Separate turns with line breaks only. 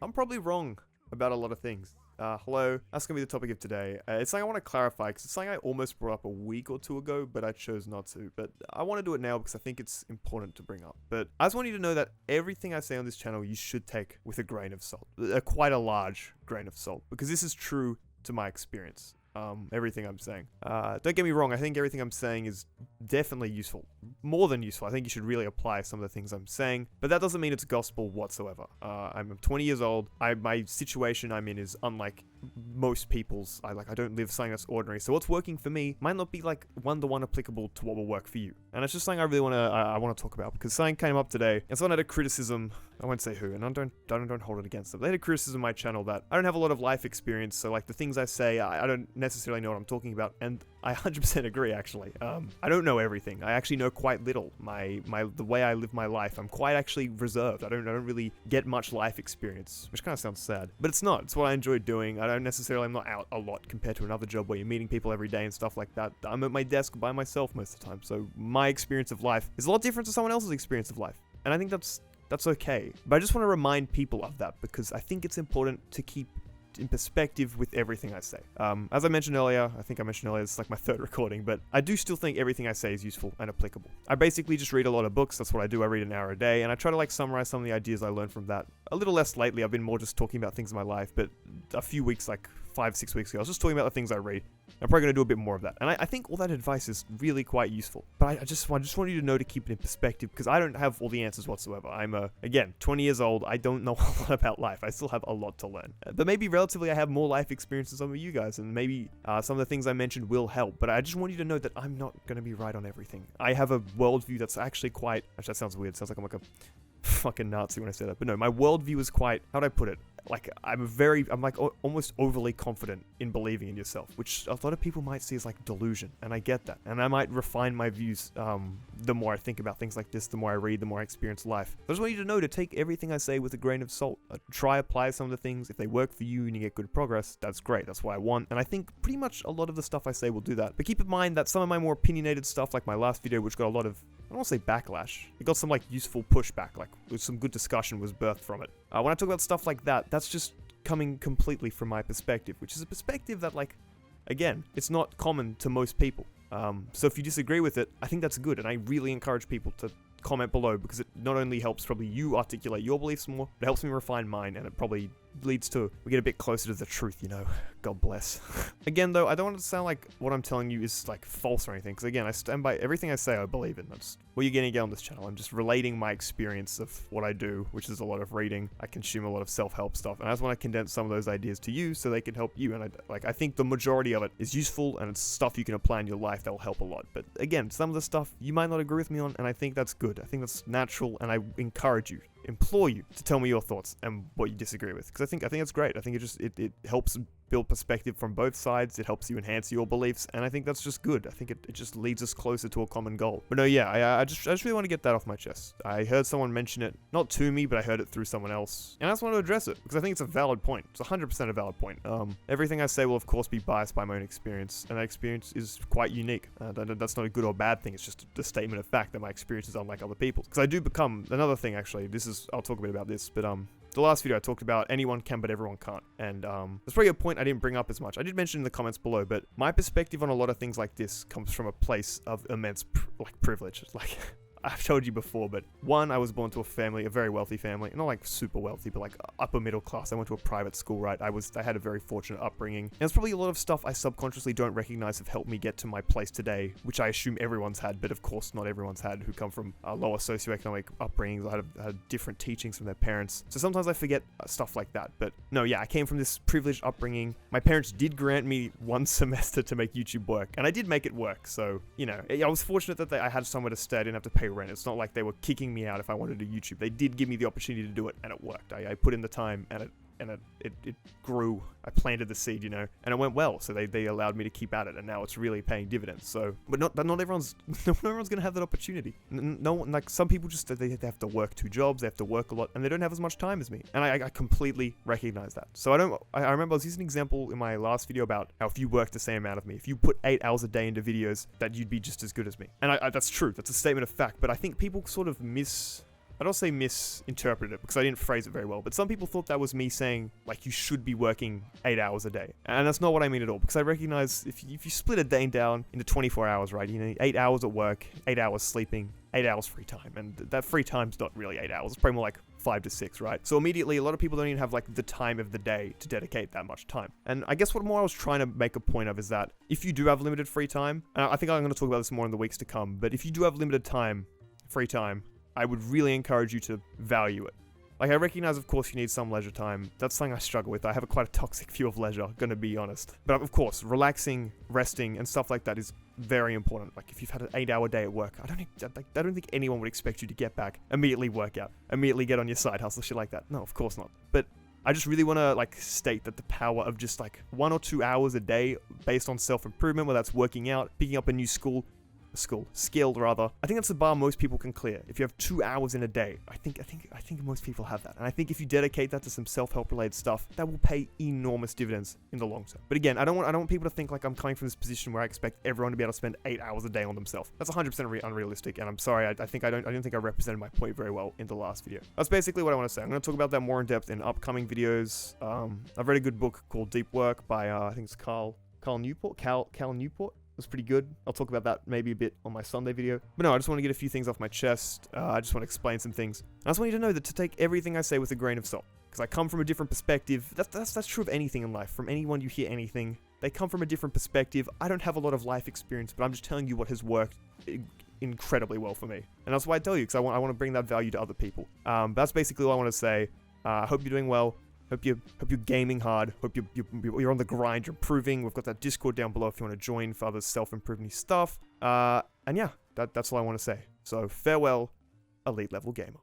I'm probably wrong about a lot of things. Hello, that's gonna be the topic of today. It's something I want to clarify because it's something I almost brought up a week or two ago, but I chose not to. But I want to do it now because I think it's important to bring up. But I just want you to know that everything I say on this channel, you should take with a grain of salt, quite a large grain of salt, because this is true to my experience. Everything I'm saying. Don't get me wrong, I think everything I'm saying is definitely useful. More than useful. I think you should really apply some of the things I'm saying, but that doesn't mean it's gospel whatsoever. I'm 20 years old. My situation I'm in is unlike most people's. I don't live something that's ordinary. So what's working for me might not be like one-to-one applicable to what will work for you. And it's just something I really want to talk about because something came up today and someone had a criticism. I won't say who, and I don't hold it against them. They had a criticism of my channel that I don't have a lot of life experience, so like the things I say, I don't necessarily know what I'm talking about, and I 100% agree actually. I don't know everything. I actually know quite little. The way I live my life, I'm quite actually reserved. I don't really get much life experience, which kind of sounds sad, but it's not. It's what I enjoy doing. I'm not out a lot compared to another job where you're meeting people every day and stuff like that. I'm at my desk by myself most of the time, so my experience of life is a lot different to someone else's experience of life, and I think that's okay. But I just want to remind people of that because I think it's important to keep in perspective with everything I say. As I mentioned earlier, it's like my third recording, but I do still think everything I say is useful and applicable. I basically just read a lot of books. That's what I do. I read an hour a day, and I try to like summarize some of the ideas I learned from that. A little less lately. I've been more just talking about things in my life, but a few weeks, like 5-6 weeks ago, I was just talking about the things I read. I'm probably going to do a bit more of that. And I think all that advice is really quite useful. But I just want you to know to keep it in perspective because I don't have all the answers whatsoever. I'm, again, 20 years old. I don't know a lot about life. I still have a lot to learn. But maybe relatively I have more life experience than some of you guys. And maybe some of the things I mentioned will help. But I just want you to know that I'm not going to be right on everything. I have a worldview that's actually quite... Actually, that sounds weird. It sounds like I'm like a fucking Nazi when I say that. But no, my worldview is quite... How'd I put it? Like, I'm like almost overly confident in believing in yourself, which a lot of people might see as like delusion, and I get that. And I might refine my views the more I think about things like this, the more I read, the more I experience life. I just want you to know to take everything I say with a grain of salt. Try apply some of the things. If they work for you and you get good progress, that's great. That's what I want. And I think pretty much a lot of the stuff I say will do that. But keep in mind that some of my more opinionated stuff, like my last video, which got a lot of, I don't want to say backlash, it got some like useful pushback, like some good discussion was birthed from it. When I talk about stuff like that, that's just coming completely from my perspective, which is a perspective that, like, again, it's not common to most people. So if you disagree with it, I think that's good, and I really encourage people to comment below because it not only helps probably you articulate your beliefs more, but it helps me refine mine, and it probably leads to we get a bit closer to the truth, you know. God bless. Again, though, I don't want it to sound like what I'm telling you is like false or anything, because again, I stand by everything I say. I believe in. That's what you're getting on this channel. I'm just relating my experience of what I do, which is a lot of reading. I consume a lot of self-help stuff, and I just want to condense some of those ideas to you so they can help you. And I think the majority of it is useful, and it's stuff you can apply in your life that will help a lot. But again, some of the stuff you might not agree with me on, and I think that's good. I think that's natural, and I encourage you, implore you to tell me your thoughts and what you disagree with, because I think that's great. I think it helps build perspective from both sides. It helps you enhance your beliefs, and I think that's just good. I think it just leads us closer to a common goal. But no, yeah, I just really want to get that off my chest. I heard someone mention it, not to me, but I heard it through someone else, and I just want to address it because I think it's a valid point. It's 100% a valid point. Everything I say will of course be biased by my own experience, and that experience is quite unique. That's not a good or bad thing. It's just a statement of fact that my experience is unlike other people's. Because I do become another thing actually. I'll talk a bit about this, but the last video I talked about anyone can but everyone can't, and that's probably a point I didn't bring up as much. I did mention in the comments below, but my perspective on a lot of things like this comes from a place of immense privilege. Like I've told you before, but one, I was born to a very wealthy family, not like super wealthy, but like upper middle class. I went to a private school, right? I had a very fortunate upbringing. And there's probably a lot of stuff I subconsciously don't recognize have helped me get to my place today, which I assume everyone's had, but of course not everyone's had, who come from lower socioeconomic upbringings, had different teachings from their parents. So sometimes I forget stuff like that. But no, yeah, I came from this privileged upbringing. My parents did grant me one semester to make YouTube work, and I did make it work. So, you know, I was fortunate that I had somewhere to stay. I didn't have to pay rent. It's not like they were kicking me out if I wanted to do YouTube. They did give me the opportunity to do it, and it worked. I put in the time, and it grew. I planted the seed, you know, and it went well. So they allowed me to keep at it, and now it's really paying dividends. So, but not everyone's gonna have that opportunity. No one, like some people just they have to work 2 jobs, they have to work a lot, and they don't have as much time as me. And I completely recognize that. So I remember I was using an example in my last video about how if you work the same amount of me, if you put 8 hours a day into videos, that you'd be just as good as me. And that's true. That's a statement of fact. But I think people sort of I don't say misinterpreted it because I didn't phrase it very well, but some people thought that was me saying, like, you should be working 8 hours a day. And that's not what I mean at all, because I recognize if you split a day down into 24 hours, right, 8 hours at work, 8 hours sleeping, 8 hours free time, and that free time's not really 8 hours, it's probably more like 5 to 6, right? So immediately, a lot of people don't even have, like, the time of the day to dedicate that much time. And I guess what more I was trying to make a point of is that if you do have limited free time, and I think I'm going to talk about this more in the weeks to come, but if you do have limited free time, I would really encourage you to value it. Like, I recognize, of course, you need some leisure time. That's something I struggle with. I have quite a toxic view of leisure, gonna be honest. But of course, relaxing, resting, and stuff like that is very important. Like, if you've had an 8-hour day at work, I don't think anyone would expect you to get back, immediately work out, immediately get on your side hustle, shit like that. No, of course not. But I just really want to, like, state that the power of just, like, 1 or 2 hours a day based on self-improvement, whether that's working out, picking up a new skill, rather. I think that's the bar most people can clear. If you have 2 hours in a day, I think most people have that. And I think if you dedicate that to some self-help related stuff, that will pay enormous dividends in the long term. But again, I don't want people to think like I'm coming from this position where I expect everyone to be able to spend 8 hours a day on themselves. That's 100% unrealistic, and I'm sorry. I don't think I represented my point very well in the last video. That's basically what I want to say. I'm going to talk about that more in depth in upcoming videos. I've read a good book called Deep Work by I think it's Cal Newport. It was pretty good. I'll talk about that maybe a bit on my Sunday video. But no, I just want to get a few things off my chest. I just want to explain some things. And I just want you to know that to take everything I say with a grain of salt. Because I come from a different perspective. That's true of anything in life. From anyone you hear anything, they come from a different perspective. I don't have a lot of life experience, but I'm just telling you what has worked incredibly well for me. And that's why I tell you, because I want to bring that value to other people. That's basically all I want to say. I hope you're doing well. Hope you're gaming hard. Hope you're on the grind. You're improving. We've got that Discord down below if you want to join for other self-improvement stuff. And yeah, that's all I want to say. So farewell, elite level gamer.